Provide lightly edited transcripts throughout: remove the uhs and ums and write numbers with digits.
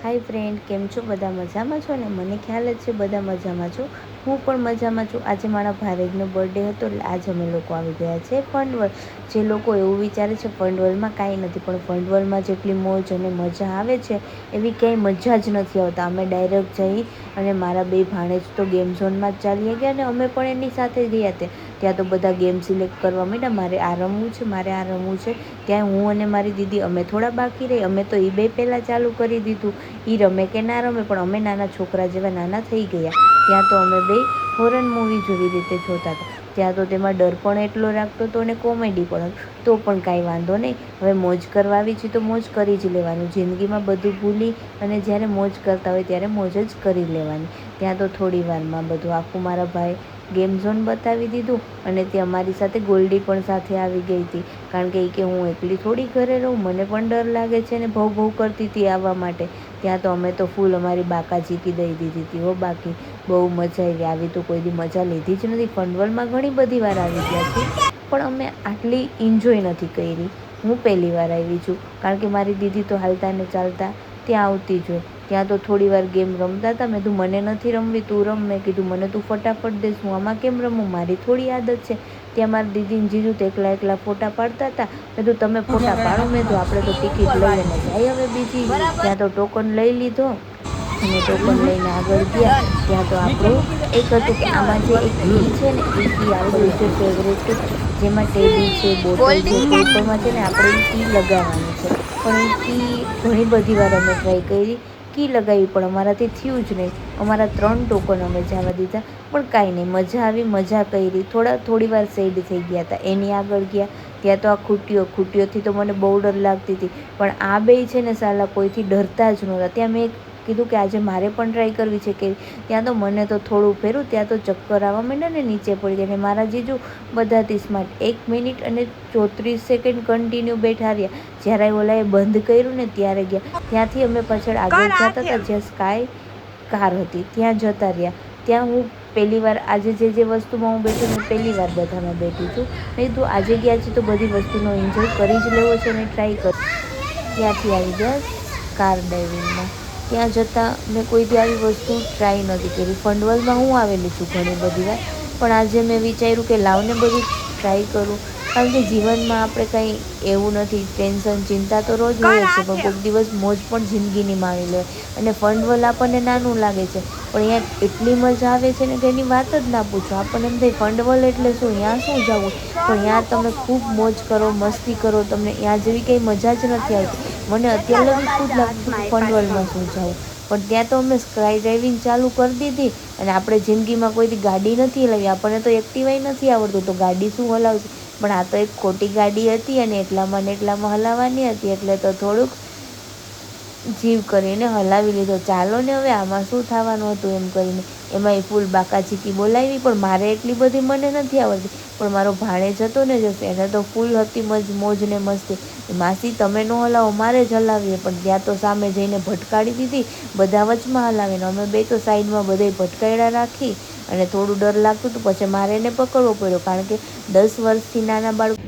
હાય friend, કેમ છો? બધા મજામાં છો ને? મને ખ્યાલ જ છે બધા મજામાં છો. હું પણ મજામાં છું. આજે મારા ભારેજનો બર્થડે હતો એટલે આજે અમે લોકો આવી ગયા છે ફંડવલ. જે લોકો એવું વિચારે છે ફંડવલમાં કાંઈ નથી, પણ ફંડવલમાં જેટલી મોજ અને મજા આવે છે એવી ક્યાંય મજા જ નથી આવતા. અમે ડાયરેક્ટ જઈ અને મારા બે ભાણેજ તો ગેમ ઝોનમાં જ ચાલી ગયા અને અમે પણ એની સાથે ગયા હતા. ત્યાં તો બધા ગેમ સિલેક્ટ કરવા માંડ્યા, મારે આ રમવું છે, મારે આ રમવું છે. ત્યાં હું અને મારી દીદી અમે થોડા બાકી રહી, અમે તો એ બે પહેલાં ચાલુ કરી દીધું. એ રમે કે ના રમે, પણ અમે નાના છોકરા જેવા નાના થઈ ગયા. ત્યાં તો અમે બે હોરર મૂવી જેવી રીતે જોતા હતા. ત્યાં તો તેમાં ડર પણ એટલો લાગતો હતો અને કોમેડી પણ. તો પણ કાંઈ વાંધો નહીં, હવે મોજ કરવા આવી છે તો મોજ કરી જ લેવાનું. જિંદગીમાં બધું ભૂલી અને જ્યારે મોજ કરતા હોય ત્યારે મોજ જ કરી લેવાની. ત્યાં તો થોડી વારમાં બધું આખું મારા ભાઈ ગેમ ઝોન બતાવી દીધું અને તે અમારી સાથે ગોલ્ડી પણ સાથે આવી ગઈ હતી. કારણ કે હું એકલી થોડી ઘરે રહું, મને પણ ડર લાગે છે અને ભઉ કરતી હતી આવવા માટે. ત્યાં તો અમે તો ફૂલ અમારી બાકાચીકી દઈ દીધી હતી હો. બાકી બહુ મજા આવી તો કોઈ દી મજા લીધી જ નથી. ફંડવલમાં ઘણી બધી વાર આવી ગયા છીએ, પણ અમે આટલી એન્જોય નથી કરી. હું પહેલી વાર આવી છું, કારણ કે મારી દીદી તો હાલતા ને ચાલતા ત્યાં આવતી જ હોય. ત્યાં તો થોડી વાર ગેમ રમતા હતા. મેં કીધું મને નથી રમવી, તું રમ. મેં કીધું મને તું ફટાફટ દઈશ, હું આમાં કેમ રમું, મારી થોડી આદત છે. ત્યાં મારી દીદીને જીજુ તો એકલા ફોટા પાડતા હતા. મેં કીધું તમે ફોટા પાડો, મેં કીધું આપણે તો ટિકિટ લઈને જાય હવે બીજી. ત્યાં તો ટોકન લઈ લીધો અને ટોકન લઈને આગળ ગયા. ત્યાં તો આપણું એક હતું કે આમાં જે એક કી છે ને, એ કી આપણું જે ફેવરેટ છે, જેમાં ટેડી છે, બોટલ છે, ટોપરમાં છે ને, આપણે એ કી લગાવવાની છે. પણ એ કી ઘણી બધી વાર અમે ટ્રાય કરી, કી લગાવી પણ અમારાથી થયું જ નહીં. અમારા 3 ટોકન અમે જવા દીધા, પણ કાંઈ નહીં, મજા આવી, મજા કરી. થોડી વાર સેડ થઈ ગયા હતા. એની આગળ ગયા ત્યાં તો આ ખૂટીઓથી તો મને બહુ ડર લાગતી હતી. પણ આ બે છે ને સાલા કોઈથી ડરતા જ નહોતા. ત્યાં મેં કીધું કે આજે મારે પણ ટ્રાય કરવી છે કે ત્યાં તો મને તો થોડું ફેર્યું, ત્યાં તો ચક્કર આવવા માંડ્યા ને નીચે પડી જાય. અને મારા જીજુ બધાથી સ્માર્ટ, 1 મિનિટ અને 34 સેકન્ડ કન્ટિન્યુ બેઠા રહ્યા. જ્યારે ઓલાએ બંધ કર્યું ને ત્યારે ગયા. ત્યાંથી અમે પાછળ આગળ જતા હતા, જ્યાં સ્કાય કાર હતી ત્યાં જતા રહ્યા. ત્યાં હું પહેલી વાર આજે જે વસ્તુમાં હું બેઠી મેં પહેલી વાર બધામાં બેઠી છું. મેં કીધું આજે ગયા છે તો બધી વસ્તુનો એન્જોય કરી જ લેવો છે અને ટ્રાય કરી. ત્યાંથી આવી ગયા કાર ડાઇવિંગમાં. ત્યાં જતાં મેં કોઈ દી આવી વસ્તુ ટ્રાય નથી કરી. ફંડવલમાં હું આવેલી છું ઘણી બધી વાર, પણ આજે મેં વિચાર્યું કે લાવને બધું ટ્રાય કરું. કારણ કે જીવનમાં આપણે કંઈ એવું નથી, ટેન્શન ચિંતા તો રોજ હોય જ છે, પણ કોઈક દિવસ મોજ પણ જિંદગીની માણી લે. અને ફંડવલ આપણને નાનું લાગે છે, પણ અહીંયા એટલી મજા આવે છે ને કે એની વાત જ ના પૂછો. આપણને એમ થાય ફંડવલ એટલે શું, ત્યાં શું જવું, પણ ત્યાં તમે ખૂબ મોજ કરો, મસ્તી કરો. તમને ત્યાં જેવી કંઈ મજા જ નથી આવતી. મને અત્યારે લગી ખુદ લાગતું કે ફંડવલમાં શું જવું, પણ ત્યાં તો અમે સ્કાય ડ્રાઇવિંગ ચાલુ કરી દીધી. અને આપણે જિંદગીમાં કોઈથી ગાડી નથી હલાવી, આપણને તો એક્ટિવાય નથી આવડતું, તો ગાડી શું હલાવશે. પણ આ તો એક ખોટી ગાડી હતી અને એટલામાં હલાવવાની હતી, એટલે તો થોડુંક જીવ કરીને હલાવી લીધો. ચાલો ને હવે આમાં શું થવાનું હતું એમ કરીને. એમાંય ફૂલ બાકાચીકી બોલાવી, પણ મારે એટલી બધી મને નથી આવડતી. પણ મારો ભાણેજ હતો ને જશે, એને તો ફૂલ હતી મોજ ને મસ્તી. માસી તમે ન હલાવો, મારે જ હલાવીએ. પણ ત્યાં તો સામે જઈને ભટકાડી દીધી, બધા વચમાં હલાવીને. અમે બે તો સાઈડમાં બધાય ભટકાયડા રાખી અને થોડું ડર લાગતું હતું. પછી મારે એને પકડવો પડ્યો, કારણ કે 10 વર્ષથી નાના બાળકો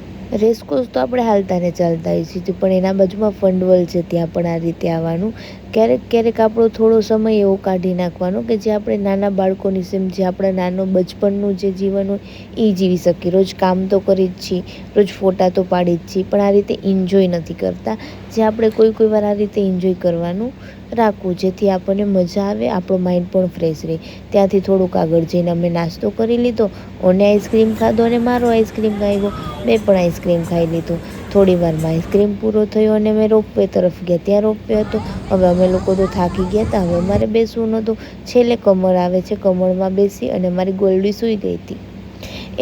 રેસકોર્સ તો આપણે હાલતા ને ચાલતા હોય છે, પણ એના બાજુમાં ફંડવલ છે, ત્યાં પણ આ રીતે આવવાનું. ક્યારેક આપણો થોડો સમય એવો કાઢી નાખવાનો કે જે આપણે નાના બાળકોની જેમ, જે આપણા નાનો બચપનનું જે જીવન હોય એ જીવી શકીએ. રોજ કામ તો કરી જ છીએ, રોજ ફોટા તો પાડી જ છીએ, પણ આ રીતે એન્જોય નથી કરતા. જે આપણે કોઈ વાર આ રીતે એન્જોય કરવાનું રાખવું, જેથી આપણને મજા આવે, આપણો માઇન્ડ પણ ફ્રેશ રહે. ત્યાંથી થોડુંક આગળ જઈને અમે નાસ્તો કરી લીધો. ઓને આઈસ્ક્રીમ ખાધો અને મારો આઈસ્ક્રીમ ખાઈ ગયો. મેં પણ આઈસ્ક્રીમ ખાઈ લીધું. થોડી વારમાં આઈસ્ક્રીમ પૂરો થયો અને અમે રોપવે તરફ ગયા. ત્યાં રોપવે હતો. હવે અમે લોકો તો થાકી ગયા હતા, હવે અમારે બેસવું નહોતું. છેલ્લે કમળ આવે છે, કમળમાં બેસી અને મારી ગોલ્ડી સૂઈ ગઈ હતી.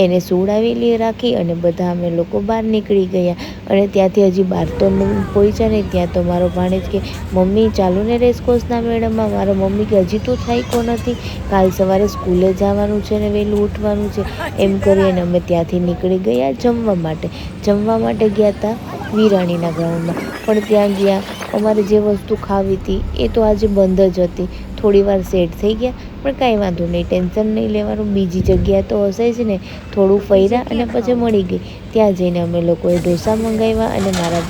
એને સુવડાવી રાખી અને બધા અમે લોકો બહાર નીકળી ગયા. અને ત્યાંથી હજી બહાર તો પહોંચ્યા નહીં, ત્યાં તો મારો ભાણેજ કે મમ્મી ચાલો ને રેસકોર્સના મેળામાં. મારો મમ્મી કે હજી તો થાક્યો નથી, કાલ સવારે સ્કૂલે જવાનું છે ને વહેલું ઉઠવાનું છે. એમ કરી અને અમે ત્યાંથી નીકળી ગયા જમવા માટે. જમવા માટે ગયા હતા વિરાણીના ગ્રાઉન્ડમાં, પણ ત્યાં ગયા અમારે જે વસ્તુ ખાવી હતી એ તો આજે બંધ જ હતી. થોડી વાર સેટ થઈ ગયા, પણ કાંઈ વાંધો નહીં, ટેન્શન નહીં લેવાનું, બીજી જગ્યા તો હશે જ ને. થોડું ફર્યા અને પછી મળી ગઈ. ત્યાં જઈને અમે લોકોએ ઢોસા મંગાવ્યા અને મારા